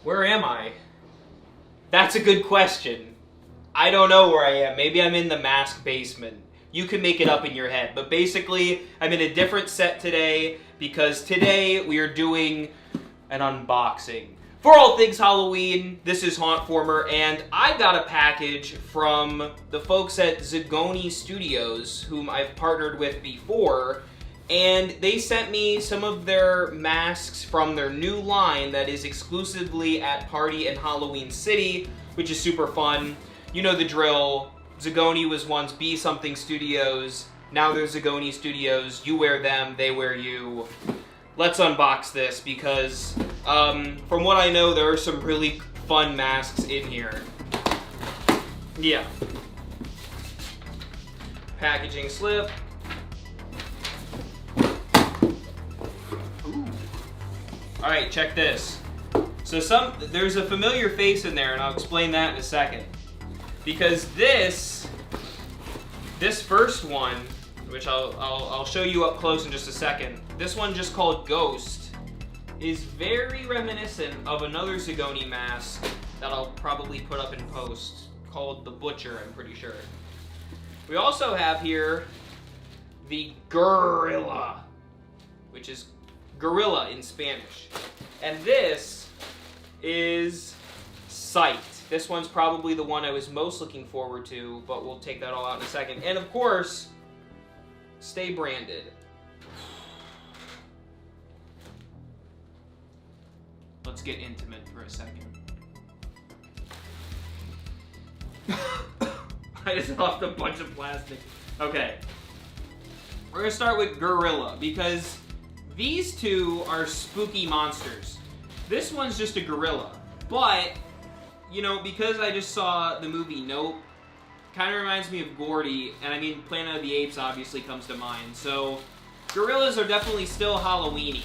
Where am I? That's a good question. I don't know where I am. Maybe I'm in the mask basement. You can make it up in your head. But basically, I'm in a different set today because today we are doing an unboxing. For all things Halloween, this is Hauntformer, and I got a package from the folks at Zagone Studios, whom I've partnered with before, and they sent me some of their masks from their new line that is exclusively at Party and Halloween City, which is super fun. You know the drill. Zagone was once Be Something Studios. Now they're Zagone Studios. You wear them, they wear you. Let's unbox this because, from what I know, there are some really fun masks in here. Yeah. Packaging slip. Ooh. All right, check this. So there's a familiar face in there, and I'll explain that in a second. Because this first one, which I'll show you up close in just a second. This one, just called Ghost, is very reminiscent of another Zagone mask that I'll probably put up in post, called the Butcher, I'm pretty sure. We also have here the Gorilla, which is gorilla in Spanish. And this is Sight. This one's probably the one I was most looking forward to, but we'll take that all out in a second. And of course, stay branded. Let's get intimate for a second. I just lost a bunch of plastic. Okay. We're gonna start with Gorilla, because these two are spooky monsters. This one's just a gorilla, but, you know, because I just saw the movie Nope, kind of reminds me of Gordy, and I mean, Planet of the Apes obviously comes to mind, so gorillas are definitely still Halloween-y,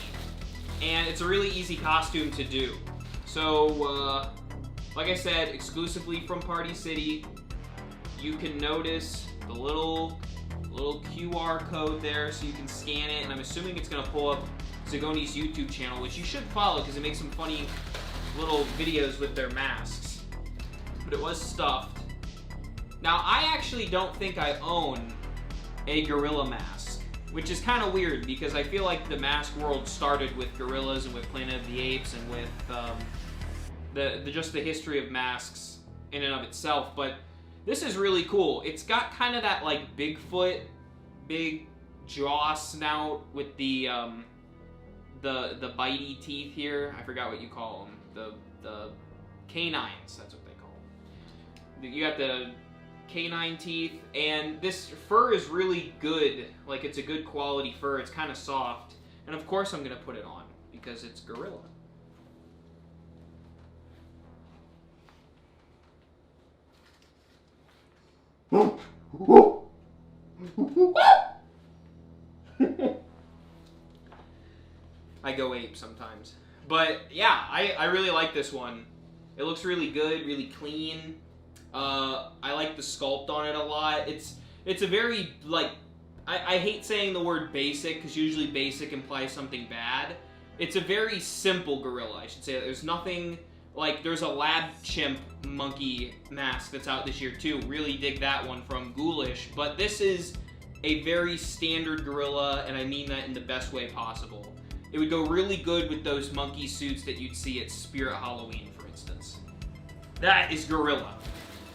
and it's a really easy costume to do. So, like I said, exclusively from Party City. You can notice the little QR code there, so you can scan it, and I'm assuming it's going to pull up Zagone's YouTube channel, which you should follow, because it makes some funny little videos with their masks. But it was stuffed. Now, I actually don't think I own a gorilla mask, which is kind of weird because I feel like the mask world started with gorillas and with Planet of the Apes and with just the history of masks in and of itself. But this is really cool. It's got kind of that like Bigfoot, big jaw snout with the bitey teeth here. I forgot what you call them. The canines. That's what they call them. You got the canine teeth, and this fur is really good. Like, it's a good quality fur. It's kind of soft, and of course I'm gonna put it on because it's gorilla. I go ape sometimes, but yeah, I really like this one. It looks really good, really clean. I like the sculpt on it a lot. It's a very, like, I hate saying the word basic, because usually basic implies something bad. It's a very simple gorilla, I should say. There's nothing, like, there's a lab chimp monkey mask that's out this year too. Really dig that one from Ghoulish. But this is a very standard gorilla, and I mean that in the best way possible. It would go really good with those monkey suits that you'd see at Spirit Halloween, for instance. That is Gorilla.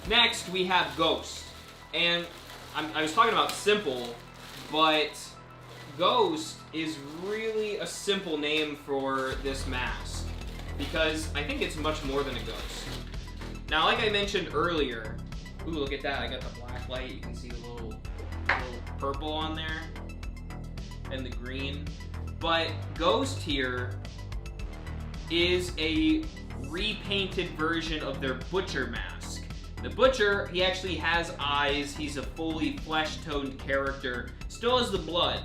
Next, we have Ghost. And I was talking about simple, but Ghost is really a simple name for this mask, because I think it's much more than a ghost. Now, like I mentioned earlier, ooh, look at that, I got the black light, you can see a little purple on there, and the green. But Ghost here is a repainted version of their Butcher mask. The Butcher, he actually has eyes, he's a fully flesh-toned character, still has the blood.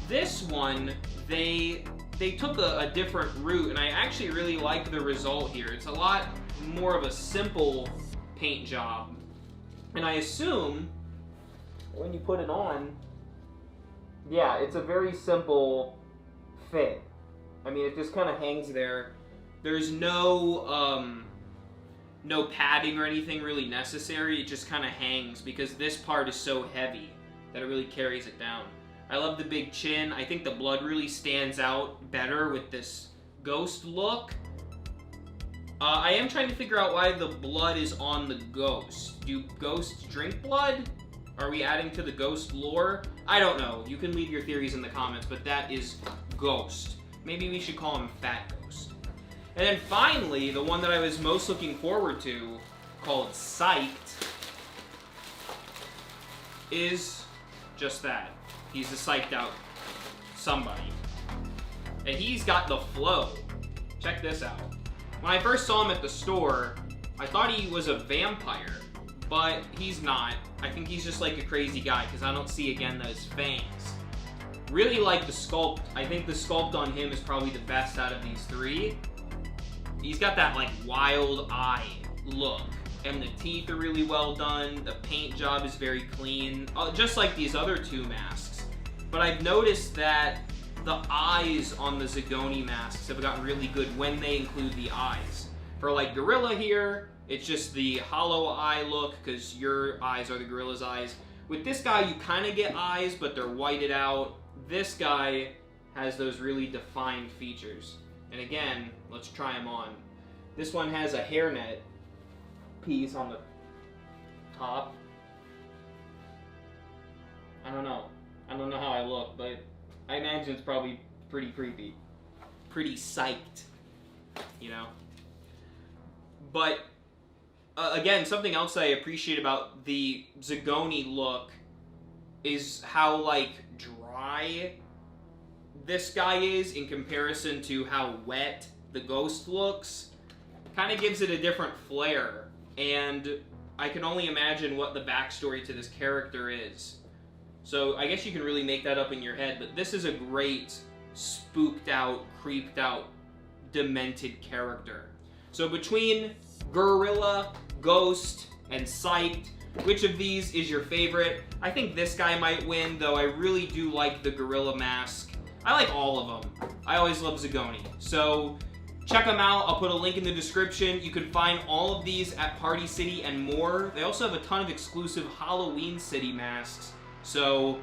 This one, they took a different route, and I actually really like the result here. It's a lot more of a simple paint job. And I assume, when you put it on, yeah, it's a very simple fit. I mean, it just kind of hangs there. There's no no padding or anything really necessary. It just kind of hangs because this part is so heavy that it really carries it down. I love the big chin. I think the blood really stands out better with this ghost look. I am trying to figure out why the blood is on the ghost. Do ghosts drink blood? Are we adding to the ghost lore? I don't know. You can leave your theories in the comments, but that is Ghost. Maybe we should call him Fat Ghost. And then finally, the one that I was most looking forward to, called Psyched, is just that. He's a psyched out somebody. And he's got the flow. Check this out. When I first saw him at the store, I thought he was a vampire, but he's not. I think he's just like a crazy guy, because I don't see, again, those fangs. Really like the sculpt. I think the sculpt on him is probably the best out of these three. He's got that, like, wild eye look. And the teeth are really well done. The paint job is very clean, just like these other two masks. But I've noticed that the eyes on the Zagone masks have gotten really good when they include the eyes. For, like, Gorilla here, it's just the hollow eye look, because your eyes are the gorilla's eyes. With this guy, you kind of get eyes, but they're whited out. This guy has those really defined features. And again, let's try them on. This one has a hairnet piece on the top. I don't know. I don't know how I look, but I imagine it's probably pretty creepy. Pretty psyched, you know? But, again, something else I appreciate about the Zagone look is how, like, dry this guy is in comparison to how wet the ghost looks. Kind of gives it a different flair, and I can only imagine what the backstory to this character is. So I guess you can really make that up in your head, but this is a great spooked out, creeped out, demented character. So between Gorilla, Ghost, and Psyched, which of these is your favorite? I think this guy might win, though I really do like the Gorilla mask. I like all of them. I always love Zagone. So check them out. I'll put a link in the description. You can find all of these at Party City and more. They also have a ton of exclusive Halloween City masks. So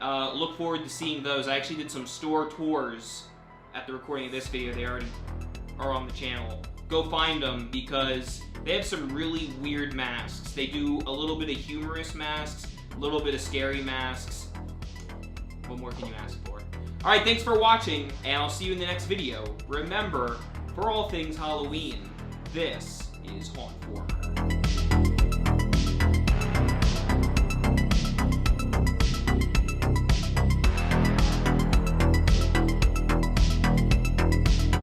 look forward to seeing those. I actually did some store tours at the recording of this video. They already are on the channel. Go find them because they have some really weird masks. They do a little bit of humorous masks, a little bit of scary masks. What more can you ask for? Alright, thanks for watching, and I'll see you in the next video. Remember, for all things Halloween, this is Hauntformer.